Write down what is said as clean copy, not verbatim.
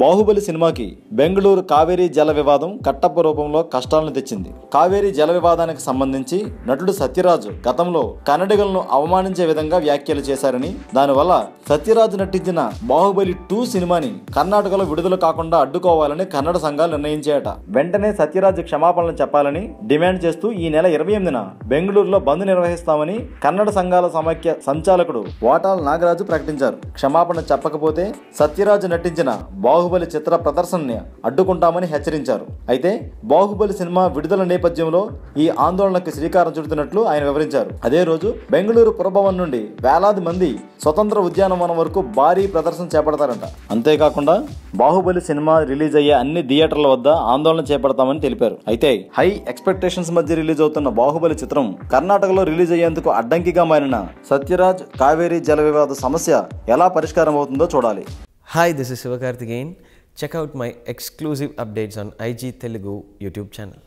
బాహుబలి సినిమాకి బెంగళూరు కావేరీ జల వివాదం కట్టప్ప రూపంలో కష్టాలను తెచ్చింది. కావేరీ జల వివాదానికి సంబంధించి నటుడు సత్యరాజ్ గతంలో కన్నడిగలను అవమానించే విధంగా వ్యాఖ్యలు చేశారని, దానివల్ల సత్యరాజ్ నటించిన బాహుబలి 2 సినిమాని కర్ణాటకలో విడుదల కాకుండా అడ్డుకోవాలని కన్నడ సంఘాలు నిర్ణయించాయట. వెంటనే సత్యరాజ్ క్షమాపణలు చెప్పాలని డిమాండ్ చేస్తూ ఈ నెల 28న బెంగళూరులో బంద్ నిర్వహిస్తామని కన్నడ సంఘాల సమాఖ్య సంచాలకుడు వాటాల్ నాగరాజు ప్రకటించారు. క్షమాపణ చెప్పకపోతే సత్యరాజ్ నటించిన బాహుబలి చిత్ర ప్రదర్శనని అడ్డుకుంటామని హెచ్చరించారు. అయితే బాహుబలి సినిమా విడుదల నేపథ్యంలో ఈ ఆందోళనకు శ్రీకారం చుడుతున్నట్లు ఆయన వివరించారు. అదే రోజు బెంగళూరు పురభవన్ నుండి వేలాది మంది స్వతంత్ర ఉద్యానవనం వరకు భారీ ప్రదర్శన చేపడతారంట. అంతేకాకుండా బాహుబలి సినిమా రిలీజ్ అయ్యే అన్ని థియేటర్ల వద్ద ఆందోళన చేపడతామని తెలిపారు. అయితే హై ఎక్స్పెక్టేషన్స్ మధ్య రిలీజ్ అవుతున్న బాహుబలి చిత్రం కర్ణాటకలో రిలీజ్ అయ్యేందుకు అడ్డంకిగా మారిన సత్యరాజ్ కావేరీ జల వివాద సమస్య ఎలా పరిష్కారం అవుతుందో చూడాలి. Hi, this is Sivakarthikeyan. Check out my exclusive updates on IG Telugu YouTube channel.